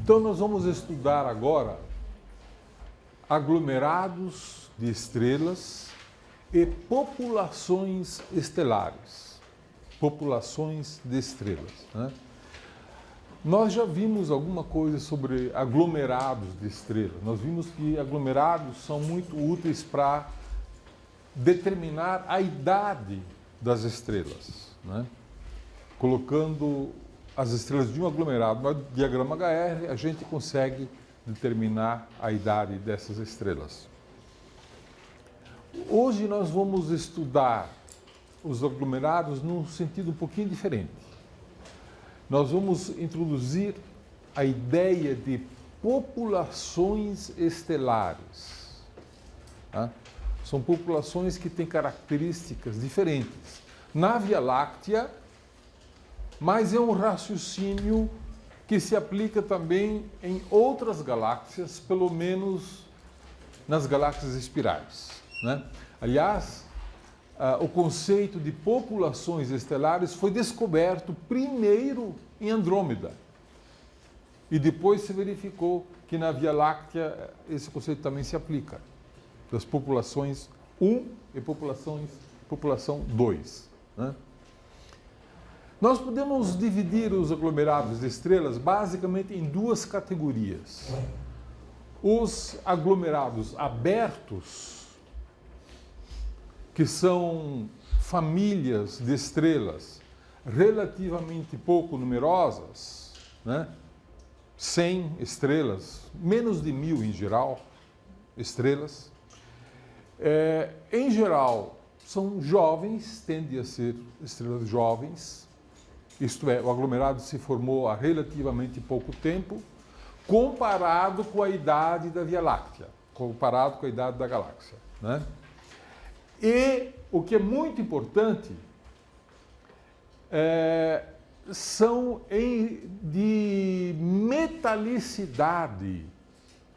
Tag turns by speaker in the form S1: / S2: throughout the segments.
S1: Então nós vamos estudar agora aglomerados de estrelas e populações estelares. Populações de estrelas, né? Nós já vimos alguma coisa sobre aglomerados de estrelas. Nós vimos que aglomerados são muito úteis para determinar a idade das estrelas, né? Colocando as estrelas de um aglomerado no diagrama HR, a gente consegue determinar a idade dessas estrelas. Hoje nós vamos estudar os aglomerados num sentido um pouquinho diferente. Nós vamos introduzir a ideia de populações estelares. Tá? São populações que têm características diferentes na Via Láctea, mas é um raciocínio que se aplica também em outras galáxias, pelo menos nas galáxias espirais, né? Aliás, o conceito de populações estelares foi descoberto primeiro em Andrômeda. E depois se verificou que na Via Láctea esse conceito também se aplica. Das populações 1 e população 2, né? Nós podemos dividir os aglomerados de estrelas basicamente em duas categorias. Os aglomerados abertos, que são famílias de estrelas relativamente pouco numerosas, né? 100 estrelas, menos de 1000 em geral, estrelas. Em geral, são jovens, tendem a ser estrelas jovens. Isto é, o aglomerado se formou há relativamente pouco tempo, comparado com a idade da Via Láctea, comparado com a idade da galáxia, né? E o que é muito importante são de metalicidade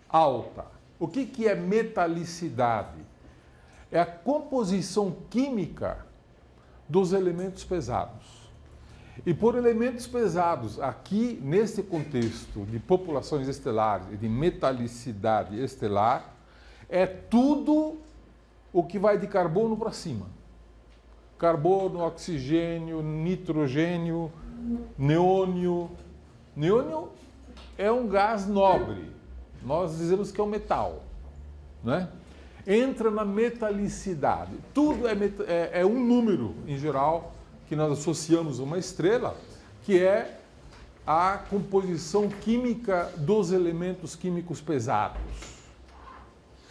S1: alta. O que é metalicidade? É a composição química dos elementos pesados. E por elementos pesados, aqui nesse contexto de populações estelares e de metalicidade estelar, é tudo o que vai de carbono para cima. Carbono, oxigênio, nitrogênio, neônio. Neônio é um gás nobre. Nós dizemos que é um metal, né? Entra na metalicidade. Tudo é um número, em geral, que nós associamos a uma estrela, que é a composição química dos elementos químicos pesados.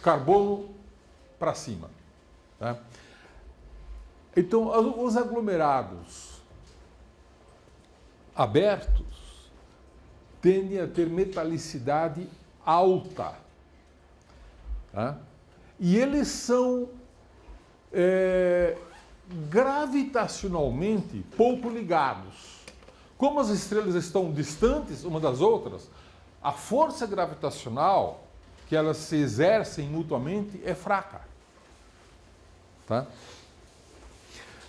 S1: Carbono para cima, tá? Então, os aglomerados abertos tendem a ter metalicidade alta, tá? E eles são gravitacionalmente pouco ligados. Como as estrelas estão distantes umas das outras, a força gravitacional que elas se exercem mutuamente é fraca, tá?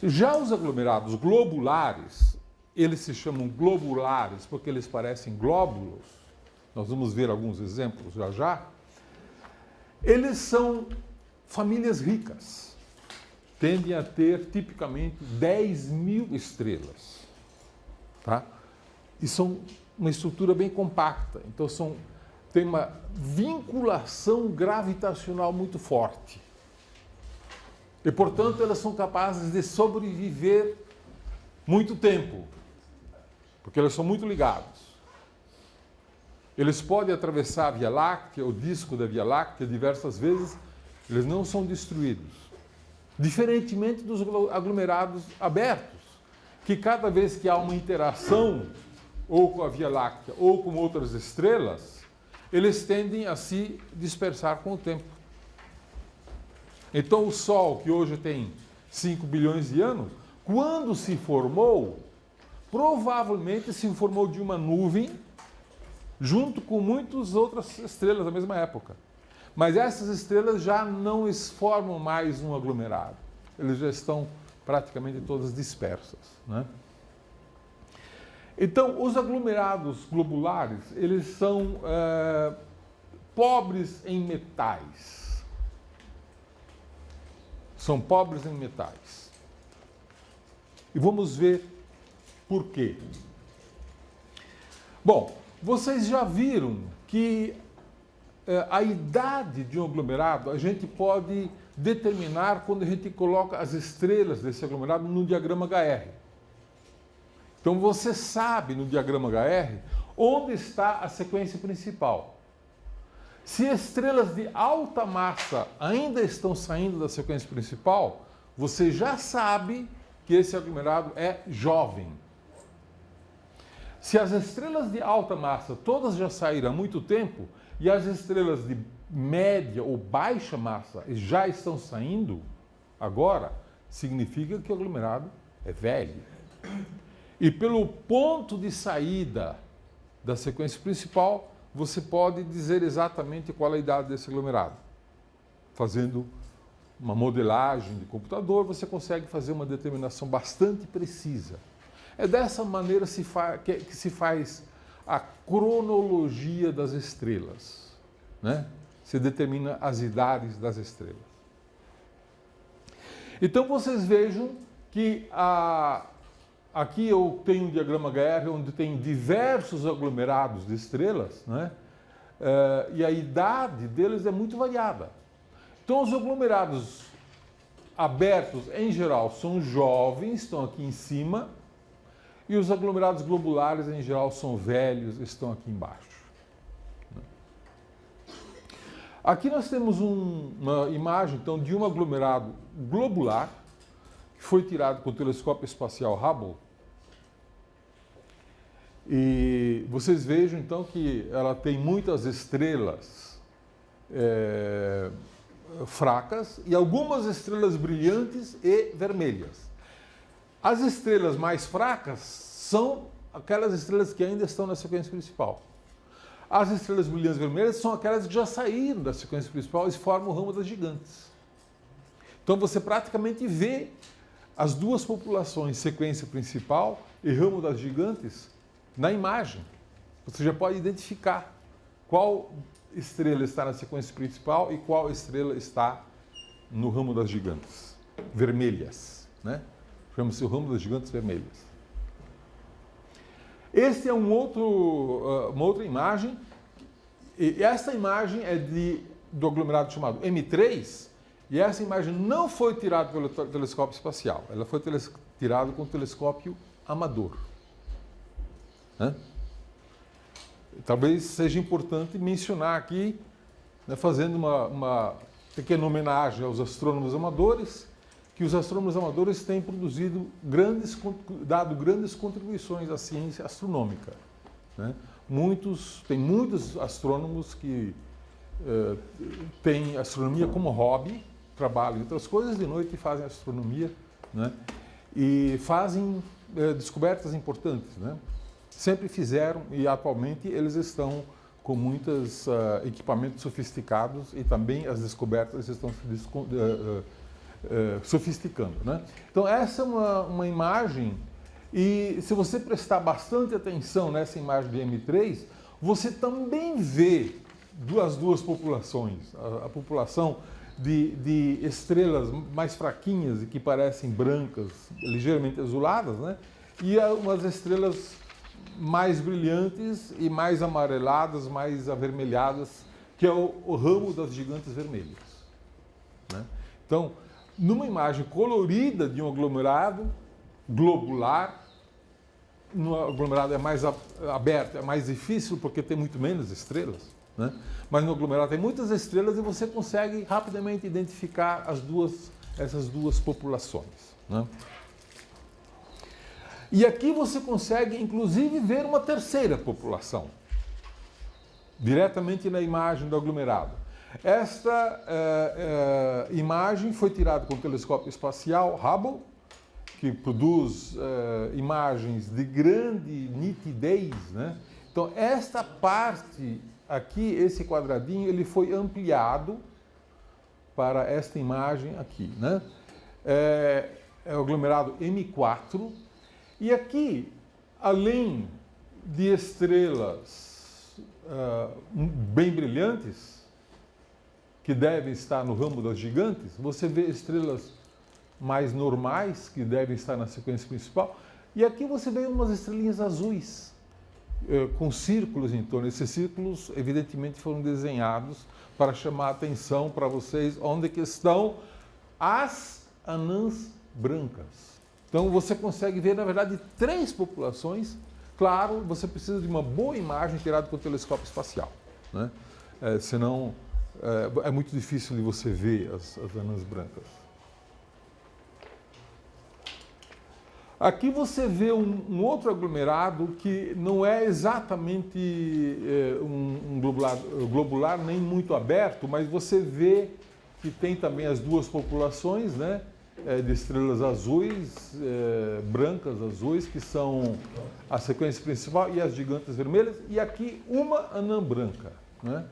S1: Já os aglomerados globulares, eles se chamam globulares porque eles parecem glóbulos. Nós vamos ver alguns exemplos já já. Eles são famílias ricas. Tendem a ter, tipicamente, 10.000 estrelas, tá? E são uma estrutura bem compacta. Então, tem uma vinculação gravitacional muito forte. E, portanto, elas são capazes de sobreviver muito tempo, porque elas são muito ligadas. Eles podem atravessar a Via Láctea, o disco da Via Láctea, diversas vezes, eles não são destruídos. Diferentemente dos aglomerados abertos, que cada vez que há uma interação, ou com a Via Láctea, ou com outras estrelas, eles tendem a se dispersar com o tempo. Então, o Sol, que hoje tem 5 bilhões de anos, quando se formou, provavelmente se formou de uma nuvem, junto com muitas outras estrelas da mesma época. Mas essas estrelas já não formam mais um aglomerado. Eles já estão praticamente todas dispersas, né? Então, os aglomerados globulares, eles são pobres em metais. São pobres em metais. E vamos ver por quê. Bom, vocês já viram que a idade de um aglomerado a gente pode determinar quando a gente coloca as estrelas desse aglomerado no diagrama HR. Então você sabe no diagrama HR onde está a sequência principal. Se estrelas de alta massa ainda estão saindo da sequência principal, você já sabe que esse aglomerado é jovem. Se as estrelas de alta massa todas já saíram há muito tempo e as estrelas de média ou baixa massa já estão saindo agora, significa que o aglomerado é velho. E pelo ponto de saída da sequência principal, você pode dizer exatamente qual é a idade desse aglomerado. Fazendo uma modelagem de computador, você consegue fazer uma determinação bastante precisa. É dessa maneira que se faz a cronologia das estrelas, né? Se determina as idades das estrelas. Então vocês vejam que aqui eu tenho um diagrama HR onde tem diversos aglomerados de estrelas, né? E a idade deles é muito variada. Então os aglomerados abertos, em geral, são jovens, estão aqui em cima, e os aglomerados globulares, em geral, são velhos, estão aqui embaixo. Aqui nós temos uma imagem, então, de um aglomerado globular, que foi tirado com o telescópio espacial Hubble. E vocês vejam, então, que ela tem muitas estrelas fracas e algumas estrelas brilhantes e vermelhas. As estrelas mais fracas são aquelas estrelas que ainda estão na sequência principal. As estrelas brilhantes vermelhas são aquelas que já saíram da sequência principal e formam o ramo das gigantes. Então você praticamente vê as duas populações, sequência principal e ramo das gigantes, na imagem. Você já pode identificar qual estrela está na sequência principal e qual estrela está no ramo das gigantes vermelhas, né? Chama-se o ramo das gigantes vermelhas. Esse é uma outra imagem, e essa imagem é do aglomerado chamado M3, e essa imagem não foi tirada pelo telescópio espacial, ela foi tirada com o telescópio amador. Né? Talvez seja importante mencionar aqui, né, fazendo uma pequena homenagem aos astrônomos amadores, que os astrônomos amadores têm dado grandes contribuições à ciência astronômica. Né? Tem muitos astrônomos que têm astronomia como hobby, trabalham em outras coisas de noite e fazem astronomia, né? E fazem descobertas importantes, né? Sempre fizeram e atualmente eles estão com muitos equipamentos sofisticados e também as descobertas estão sofisticando, né? Então essa é uma imagem, e se você prestar bastante atenção nessa imagem de M3, você também vê as duas populações, a população de estrelas mais fraquinhas e que parecem brancas, ligeiramente azuladas, né? E umas estrelas mais brilhantes e mais amareladas, mais avermelhadas, que é o ramo das gigantes vermelhas, né? Então, numa imagem colorida de um aglomerado globular, no aglomerado é mais aberto, é mais difícil porque tem muito menos estrelas, né? Mas no aglomerado tem muitas estrelas e você consegue rapidamente identificar essas duas populações, né? E aqui você consegue, inclusive, ver uma terceira população, diretamente na imagem do aglomerado. Esta imagem foi tirada com o telescópio espacial Hubble, que produz imagens de grande nitidez, né? Então, esta parte aqui, esse quadradinho, ele foi ampliado para esta imagem aqui, né? É o aglomerado M4. E aqui, além de estrelas bem brilhantes, que devem estar no ramo das gigantes, você vê estrelas mais normais, que devem estar na sequência principal, e aqui você vê umas estrelinhas azuis, com círculos em torno. Esses círculos, evidentemente, foram desenhados para chamar a atenção para vocês onde que estão as anãs brancas. Então você consegue ver, na verdade, 3 populações. Claro, você precisa de uma boa imagem tirada com o telescópio espacial, né? Senão é muito difícil de você ver as anãs brancas. Aqui você vê um outro aglomerado que não é exatamente um globular nem muito aberto, mas você vê que tem também as 2 populações, né, de estrelas azuis, brancas azuis, que são a sequência principal, e as gigantes vermelhas, e aqui uma anã branca, né?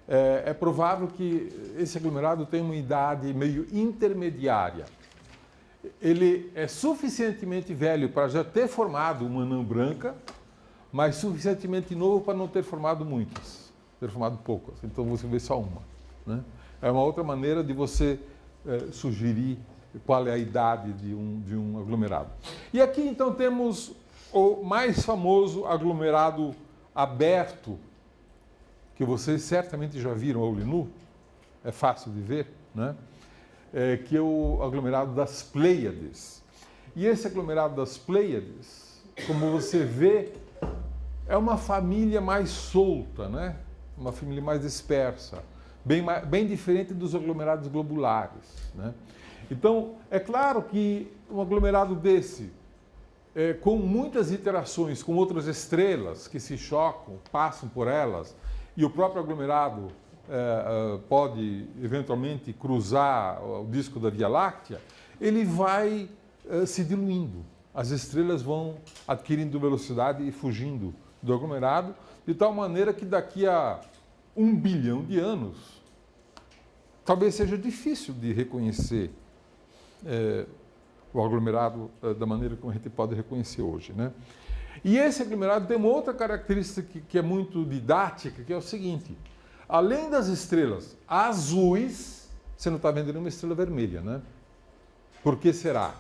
S1: É provável que esse aglomerado tenha uma idade meio intermediária. Ele é suficientemente velho para já ter formado uma anã branca, mas suficientemente novo para não ter formado muitas, ter formado poucas. Então você vê só uma, né? É uma outra maneira de você sugerir qual é a idade de um aglomerado. E aqui então temos o mais famoso aglomerado aberto, que vocês certamente já viram ao olho nu, é fácil de ver, né? Que é o aglomerado das Pleiades. E esse aglomerado das Pleiades, como você vê, é uma família mais solta, né? Uma família mais dispersa, bem diferente dos aglomerados globulares, né? Então, é claro que um aglomerado desse, com muitas interações com outras estrelas que se chocam, passam por elas, e o próprio aglomerado pode eventualmente cruzar o disco da Via Láctea, ele vai se diluindo. As estrelas vão adquirindo velocidade e fugindo do aglomerado, de tal maneira que daqui a 1 bilhão de anos, talvez seja difícil de reconhecer o aglomerado da maneira como a gente pode reconhecer hoje, né? E esse aglomerado tem uma outra característica que é muito didática, que é o seguinte: além das estrelas azuis, você não está vendo nenhuma estrela vermelha, né? Por que será?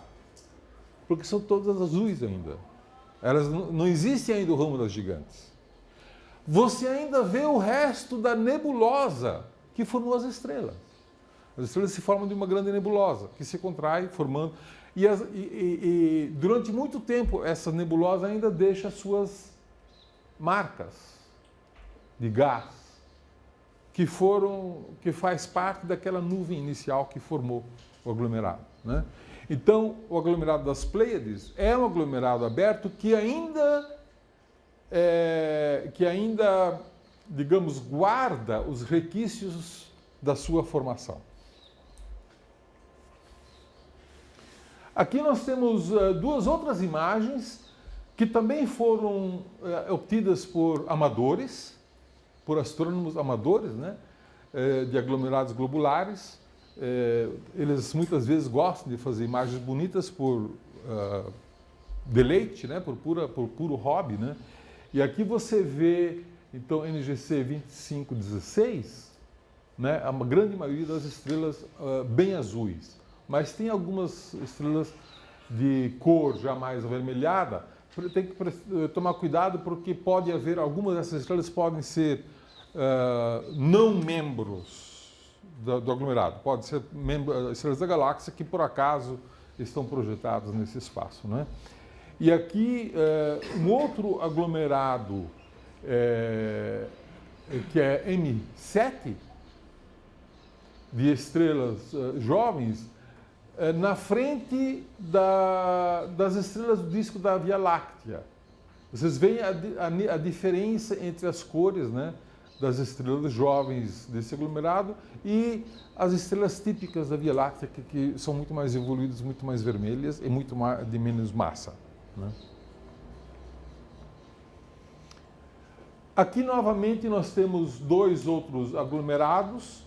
S1: Porque são todas azuis ainda. Elas não existem ainda o ramo das gigantes. Você ainda vê o resto da nebulosa que formou as estrelas. As estrelas se formam de uma grande nebulosa, que se contrai, formando... E durante muito tempo, essa nebulosa ainda deixa suas marcas de gás, que faz parte daquela nuvem inicial que formou o aglomerado, né? Então, o aglomerado das Pleiades é um aglomerado aberto que ainda, digamos, guarda os requisitos da sua formação. Aqui nós temos 2 outras imagens que também foram obtidas por amadores, por astrônomos amadores, né, de aglomerados globulares. Eles muitas vezes gostam de fazer imagens bonitas por deleite, né, por puro hobby, né? E aqui você vê, então, NGC 2516, né, a grande maioria das estrelas bem azuis. Mas tem algumas estrelas de cor já mais avermelhada. Tem que tomar cuidado, porque pode haver, algumas dessas estrelas podem ser não membros do aglomerado. Pode ser estrelas da galáxia que, por acaso, estão projetadas nesse espaço, né? E aqui, um outro aglomerado, que é M7, de estrelas jovens, na frente das estrelas do disco da Via Láctea. Vocês veem a diferença entre as cores, né, das estrelas jovens desse aglomerado e as estrelas típicas da Via Láctea, que são muito mais evoluídas, muito mais vermelhas e muito mais, de menos massa, né? Aqui, novamente, nós temos 2 outros aglomerados.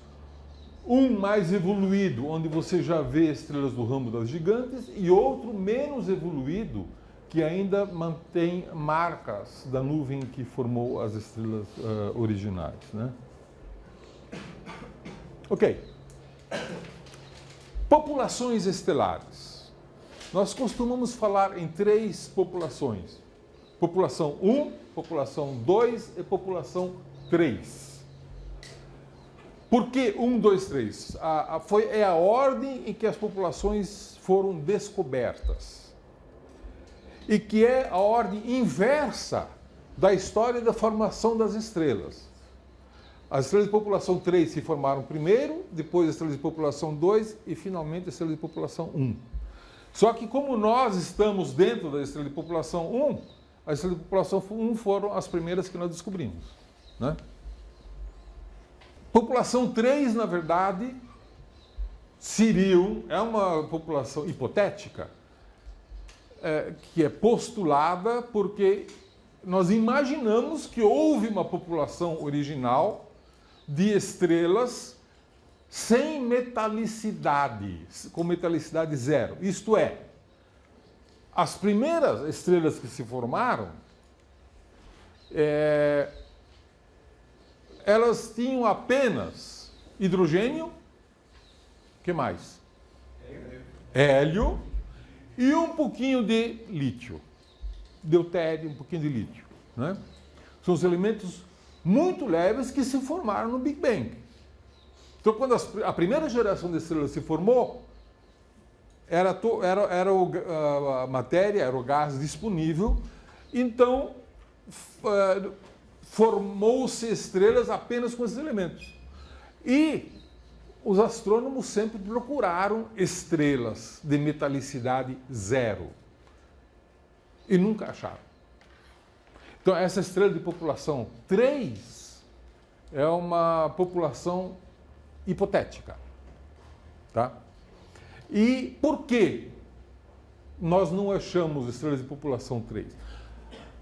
S1: Um mais evoluído, onde você já vê estrelas do ramo das gigantes, e outro menos evoluído, que ainda mantém marcas da nuvem que formou as estrelas originais, né? Ok. Populações estelares. Nós costumamos falar em 3 populações. População 1, população 2 e população 3. Por que 1, 2, 3? É a ordem em que as populações foram descobertas. E que é a ordem inversa da história da formação das estrelas. As estrelas de população 3 se formaram primeiro, depois as estrelas de população 2 e finalmente as estrelas de população 1. Só que como nós estamos dentro da estrela de população 1, as estrelas de população 1 foram as primeiras que nós descobrimos, né? População 3, na verdade, Sirius é uma população hipotética, que é postulada porque nós imaginamos que houve uma população original de estrelas sem metalicidade, com metalicidade zero. Isto é, as primeiras estrelas que se formaram, elas tinham apenas hidrogênio, o que mais? Hélio e um pouquinho de lítio, deutério, um pouquinho de lítio, né? São os elementos muito leves que se formaram no Big Bang. Então, quando a primeira geração de estrelas se formou, a matéria, era o gás disponível, então formou-se estrelas apenas com esses elementos. E os astrônomos sempre procuraram estrelas de metalicidade zero. E nunca acharam. Então, essa estrela de população 3 é uma população hipotética. Tá? E por que nós não achamos estrelas de população 3?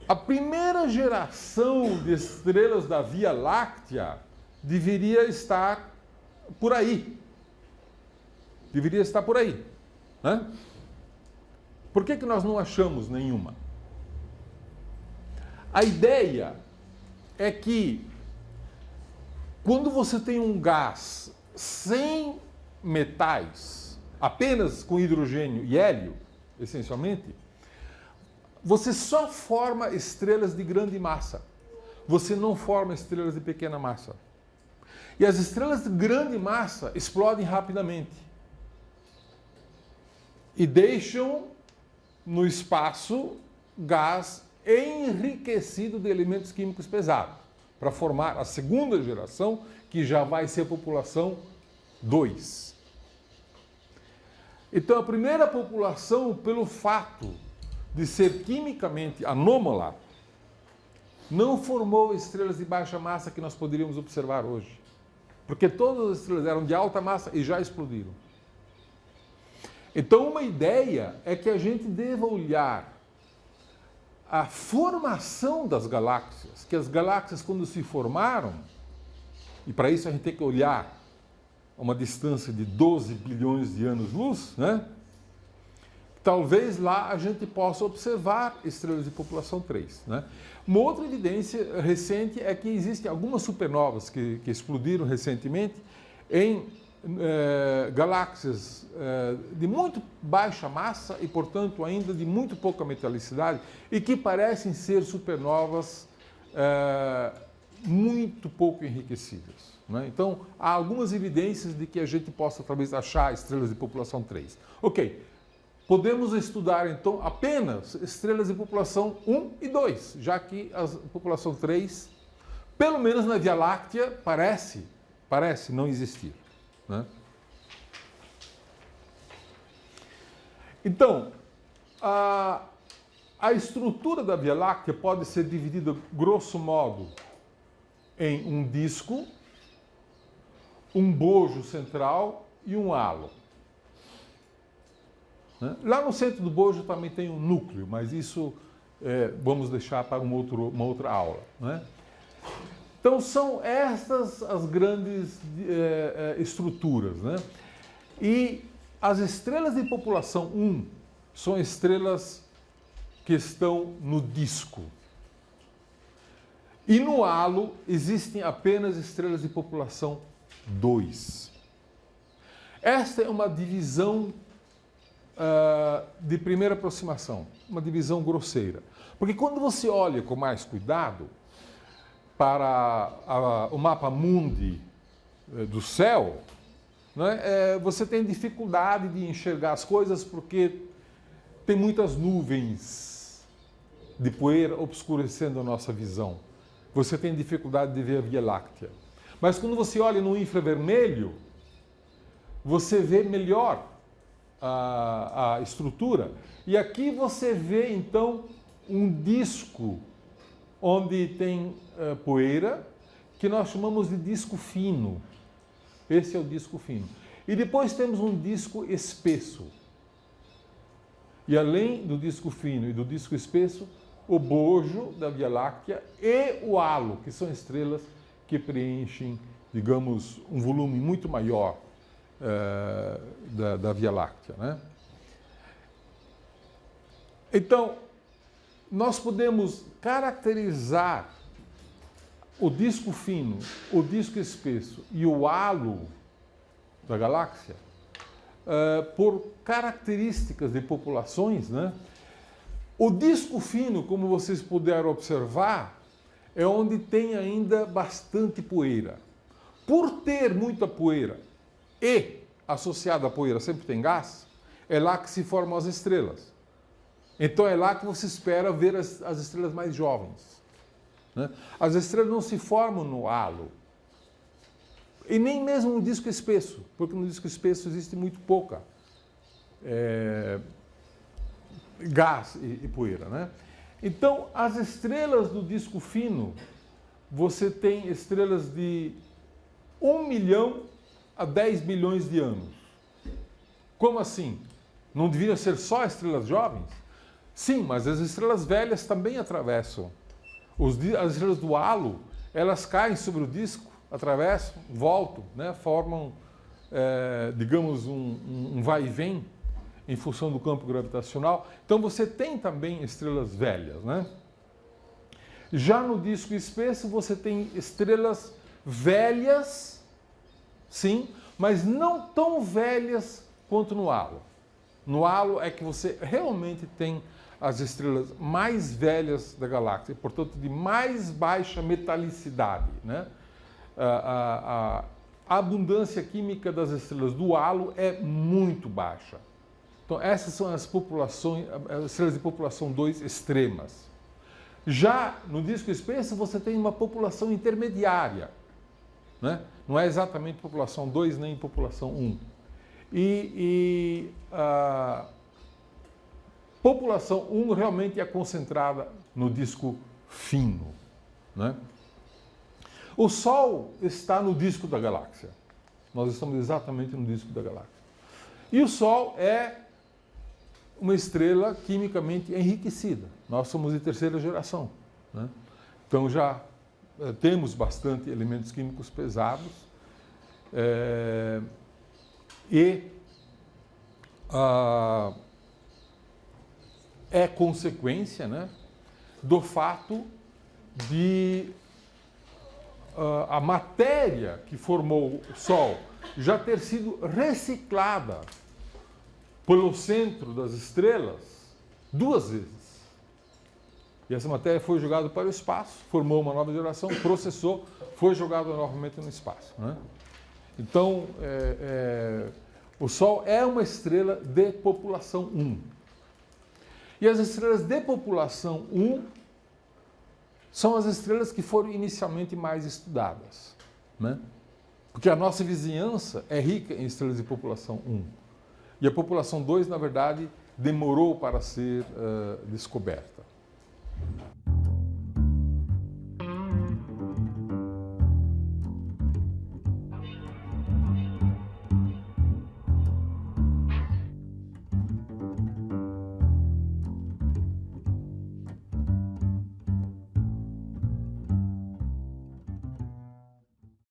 S1: A primeira geração de estrelas da Via Láctea deveria estar por aí. Deveria estar por aí, né? Por que nós não achamos nenhuma? A ideia é que quando você tem um gás sem metais, apenas com hidrogênio e hélio, essencialmente, você só forma estrelas de grande massa. Você não forma estrelas de pequena massa. E as estrelas de grande massa explodem rapidamente. E deixam no espaço gás enriquecido de elementos químicos pesados, para formar a segunda geração, que já vai ser a população 2. Então, a primeira população, pelo fato de ser quimicamente anômala, não formou estrelas de baixa massa que nós poderíamos observar hoje. Porque todas as estrelas eram de alta massa e já explodiram. Então, uma ideia é que a gente deva olhar a formação das galáxias, que as galáxias, quando se formaram, e para isso a gente tem que olhar a uma distância de 12 bilhões de anos-luz, né? Talvez lá a gente possa observar estrelas de população 3. Né? Uma outra evidência recente é que existem algumas supernovas que explodiram recentemente em galáxias de muito baixa massa e, portanto, ainda de muito pouca metalicidade e que parecem ser supernovas muito pouco enriquecidas. Né? Então, há algumas evidências de que a gente possa, talvez, achar estrelas de população 3. Ok. Podemos estudar, então, apenas estrelas de população 1 e 2, já que a população 3, pelo menos na Via Láctea, parece não existir. Né? Então, a estrutura da Via Láctea pode ser dividida, grosso modo, em um disco, um bojo central e um halo. Lá no centro do bojo também tem um núcleo, mas isso vamos deixar para uma outra aula. Né? Então, são estas as grandes estruturas. Né? E as estrelas de população 1 são estrelas que estão no disco. E no halo existem apenas estrelas de população 2. Esta é uma divisão de primeira aproximação, uma divisão grosseira. Porque quando você olha com mais cuidado para o mapa mundi do céu, né, você tem dificuldade de enxergar as coisas porque tem muitas nuvens de poeira obscurecendo a nossa visão. Você tem dificuldade de ver a Via Láctea. Mas quando você olha no infravermelho, você vê melhor a estrutura. E aqui você vê, então, um disco onde tem poeira, que nós chamamos de disco fino. Esse é o disco fino. E depois temos um disco espesso. E além do disco fino e do disco espesso, o bojo da Via Láctea e o halo, que são estrelas que preenchem, digamos, um volume muito maior da Via Láctea, né? Então, nós podemos caracterizar o disco fino, o disco espesso e o halo da galáxia por características de populações, né? O disco fino, como vocês puderam observar, é onde tem ainda bastante poeira. Por ter muita poeira e associada à poeira sempre tem gás, é lá que se formam as estrelas. Então é lá que você espera ver as estrelas mais jovens, né? As estrelas não se formam no halo. E nem mesmo no disco espesso, porque no disco espesso existe muito pouca gás e poeira, né? Então, as estrelas do disco fino, você tem estrelas de 1 milhão a 10 milhões de anos. Como assim? Não deveriam ser só estrelas jovens? Sim, mas as estrelas velhas também atravessam. As estrelas do halo, elas caem sobre o disco, atravessam, voltam, né? Formam, digamos, um vai e vem em função do campo gravitacional. Então você tem também estrelas velhas, né? Já no disco espesso você tem estrelas velhas, sim, mas não tão velhas quanto no halo. No halo é que você realmente tem as estrelas mais velhas da galáxia, portanto de mais baixa metalicidade, né? A abundância química das estrelas do halo é muito baixa. Então, essas são as populações, as estrelas de população 2 extremas. Já no disco espesso, você tem uma população intermediária, né? Não é exatamente população 2 nem população 1. E a população 1 realmente é concentrada no disco fino, né? O Sol está no disco da galáxia. Nós estamos exatamente no disco da galáxia. E o Sol é uma estrela quimicamente enriquecida. Nós somos de terceira geração, né? Então já temos bastante elementos químicos pesados é consequência, né, do fato de a matéria que formou o Sol já ter sido reciclada pelo centro das estrelas 2 vezes. E essa matéria foi jogada para o espaço, formou uma nova geração, processou, foi jogada novamente no espaço, né? Então, o Sol é uma estrela de população 1. E as estrelas de população 1 são as estrelas que foram inicialmente mais estudadas, né? Porque a nossa vizinhança é rica em estrelas de população 1. E a população 2, na verdade, demorou para ser descoberta.